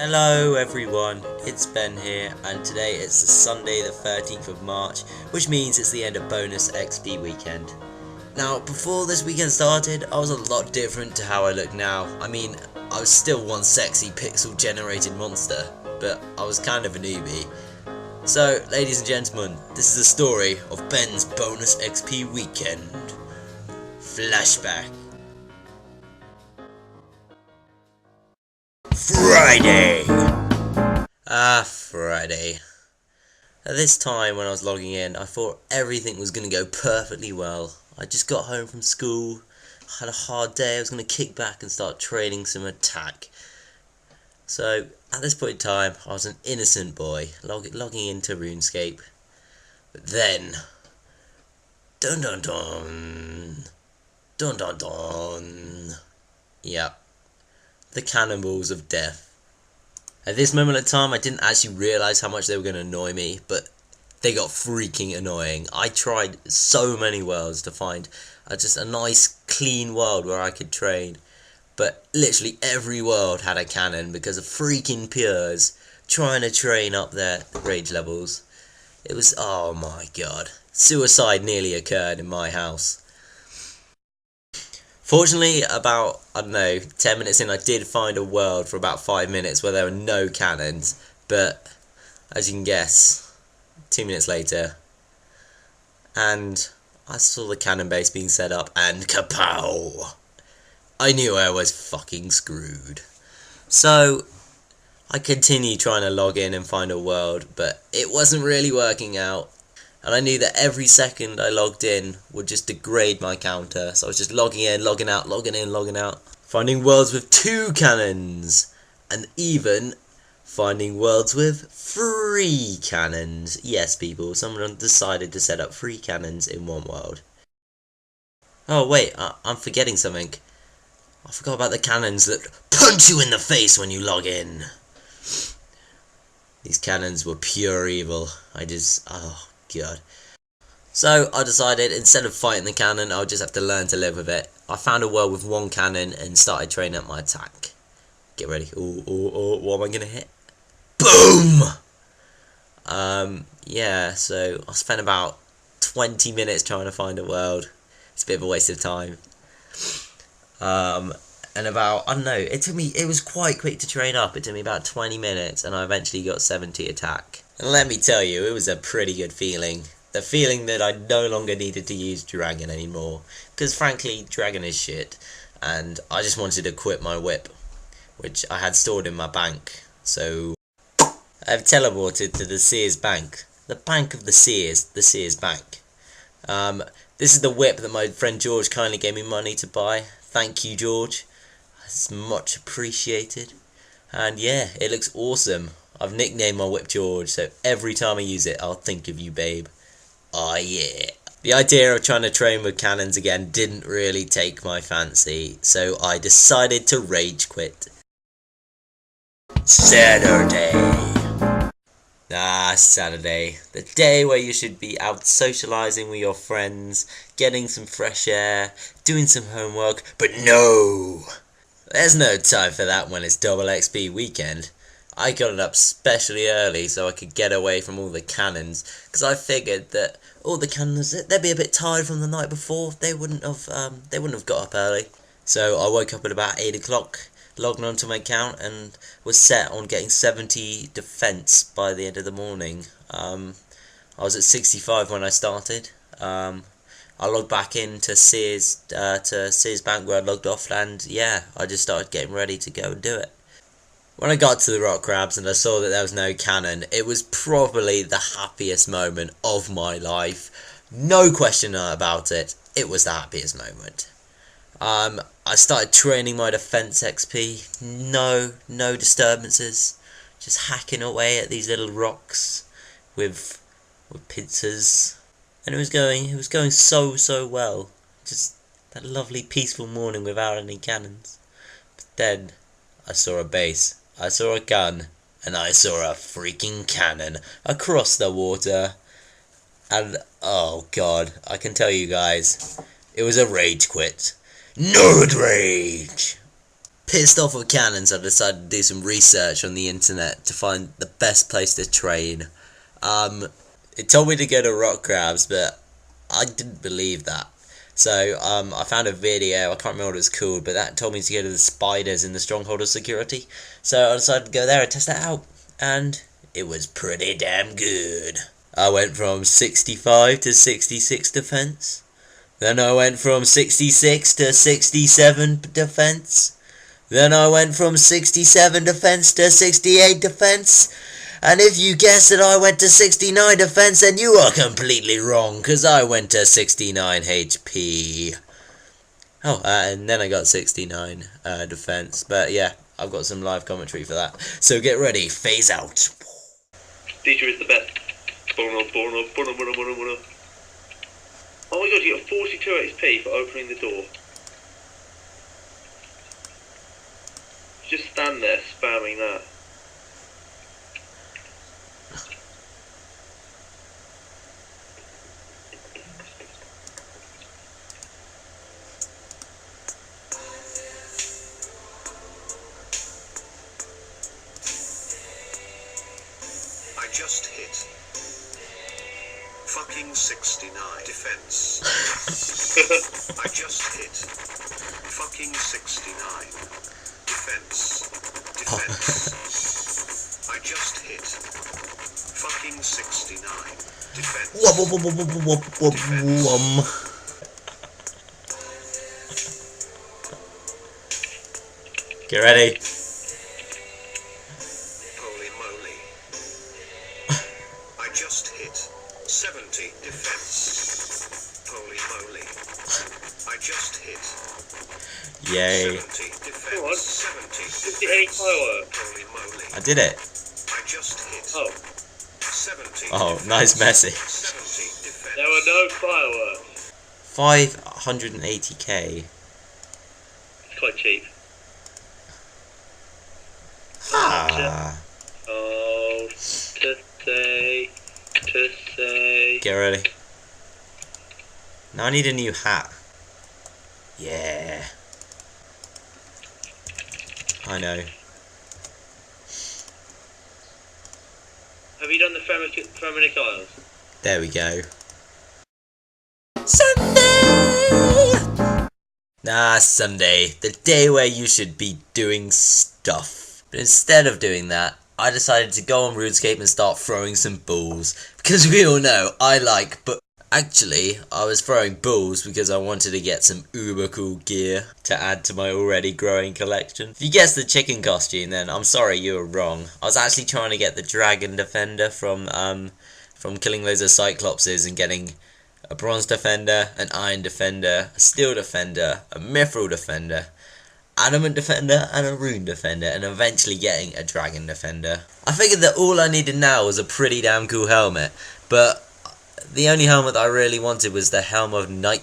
Hello everyone, it's Ben here, and today it's the Sunday the 13th of March, which means it's the end of bonus XP weekend. Now, before this weekend started, I was a lot different to how I look now. I mean, I was still one sexy pixel generated monster, but I was kind of a newbie. So, ladies and gentlemen, this is the story of Ben's bonus XP weekend. Flashback. Friday! Friday. At this time when I was logging in, I thought everything was going to go perfectly well. I just got home from school, had a hard day, I was going to kick back and start training some attack. So, at this point in time, I was an innocent boy, logging into Runescape. But then, dun dun dun, dun dun dun, yep, the cannonballs of death. At this moment in time, I didn't actually realise how much they were going to annoy me, but they got freaking annoying. I tried so many worlds to find just a nice, clean world where I could train, but literally every world had a cannon because of freaking pures trying to train up their rage levels. It was, oh my god, suicide nearly occurred in my house. Fortunately, about, I don't know, 10 minutes in, I did find a world for about 5 minutes where there were no cannons, but as you can guess, 2 minutes later, and I saw the cannon base being set up, and kapow! I knew I was fucking screwed. So, I continued trying to log in and find a world, but it wasn't really working out. And I knew that every second I logged in would just degrade my counter. So I was just logging in, logging out, logging in, logging out. Finding worlds with 2 cannons. And even finding worlds with 3 cannons. Yes, people, someone decided to set up 3 cannons in one world. Oh, wait, I'm forgetting something. I forgot about the cannons that punch you in the face when you log in. These cannons were pure evil. Oh god. So I decided instead of fighting the cannon, I would just have to learn to live with it. I found a world with 1 cannon and started training up my attack. Get ready. What am I gonna hit? Boom! Yeah, so I spent about 20 minutes trying to find a world. It's a bit of a waste of time. And about, I don't know, it was quite quick to train up. It took me about 20 minutes and I eventually got 70 attack. And let me tell you, it was a pretty good feeling. The feeling that I no longer needed to use Dragon anymore. Because frankly, Dragon is shit. And I just wanted to quit my whip, which I had stored in my bank. So, I've teleported to the Sears Bank. The bank of the Sears Bank. This is the whip that my friend George kindly gave me money to buy. Thank you, George. It's much appreciated. And yeah, it looks awesome. I've nicknamed my whip George, so every time I use it, I'll think of you, babe. Oh yeah. The idea of trying to train with cannons again didn't really take my fancy, so I decided to rage quit. Saturday. Saturday. The day where you should be out socialising with your friends, getting some fresh air, doing some homework, but no! There's no time for that when it's double XP weekend. I got it up specially early so I could get away from all the cannons, because I figured that all the cannons, they'd be a bit tired from the night before. They wouldn't have got up early. So I woke up at about 8 o'clock, logged onto my account, and was set on getting 70 defense by the end of the morning. I was at 65 when I started. I logged back into Sears Bank where I logged off, and yeah, I just started getting ready to go and do it. When I got to the rock crabs and I saw that there was no cannon, it was probably the happiest moment of my life. No question about it, it was the happiest moment. I started training my defense XP, no disturbances, just hacking away at these little rocks with pincers, and it was going so well. Just that lovely peaceful morning without any cannons. But then I saw a base. I saw a gun, and I saw a freaking cannon across the water, and oh god, I can tell you guys, it was a rage quit. Nerd rage! Pissed off with cannons, I decided to do some research on the internet to find the best place to train. It told me to go to rock crabs, but I didn't believe that. So I found a video, I can't remember what it was called, but that told me to go to the spiders in the Stronghold of Security. So I decided to go there and test that out, and it was pretty damn good. I went from 65 to 66 defense. Then I went from 66 to 67 defense. Then I went from 67 defense to 68 defense. And if you guessed that I went to 69 defense, then you are completely wrong, because I went to 69 HP. Oh, and then I got 69 defense. But yeah, I've got some live commentary for that. So get ready, phase out. Teacher is the best. Oh my god, you got 42 HP for opening the door. Just stand there spamming that. I just hit fucking 69 defense. I just hit fucking 69 defense. I just hit fucking 69 defense. Get ready. Holy moly. I just hit 70 defense. Holy moly. I just hit. Yay. 70 defense. Come on. 70 58 fireworks. Holy moly. I did it. I just hit. Oh. 70 Oh, defense. nice message. 70 defense. There were no fireworks. 580k. It's quite cheap. Ah. Oh, to say. Get ready. Now I need a new hat. Yeah. I know. Have you done the Feminic Isles? There we go. Sunday! Nah, Sunday. The day where you should be doing stuff. But instead of doing that, I decided to go on Runescape and start throwing some balls. Because we all know I like, but actually, I was throwing balls because I wanted to get some uber cool gear to add to my already growing collection. If you guessed the chicken costume, then I'm sorry, you were wrong. I was actually trying to get the Dragon Defender from killing loads of Cyclopses and getting a Bronze Defender, an Iron Defender, a Steel Defender, a Mithril Defender, Adamant Defender, and a Rune Defender, and eventually getting a Dragon Defender. I figured that all I needed now was a pretty damn cool helmet, but the only helmet that I really wanted was the Helm of Not,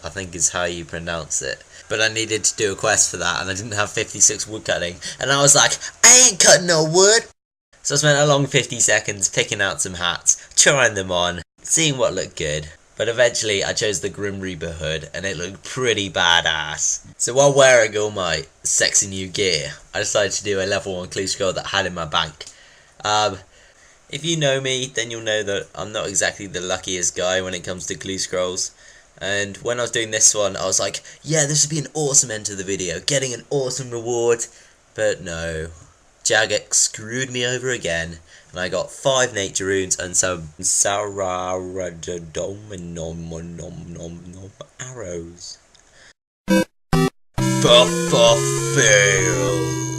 I think is how you pronounce it. But I needed to do a quest for that, and I didn't have 56 wood cutting, and I was like, I ain't cutting no wood! So I spent a long 50 seconds picking out some hats, trying them on, seeing what looked good. But eventually I chose the Grim Reaper hood, and it looked pretty badass. So while wearing all my sexy new gear, I decided to do a level 1 clue scroll that I had in my bank. If you know me, then you'll know that I'm not exactly the luckiest guy when it comes to clue scrolls. And when I was doing this one, I was like, yeah, this would be an awesome end to the video, getting an awesome reward. But no, Jagex screwed me over again, and I got 5 nature runes and some arrows. Fail.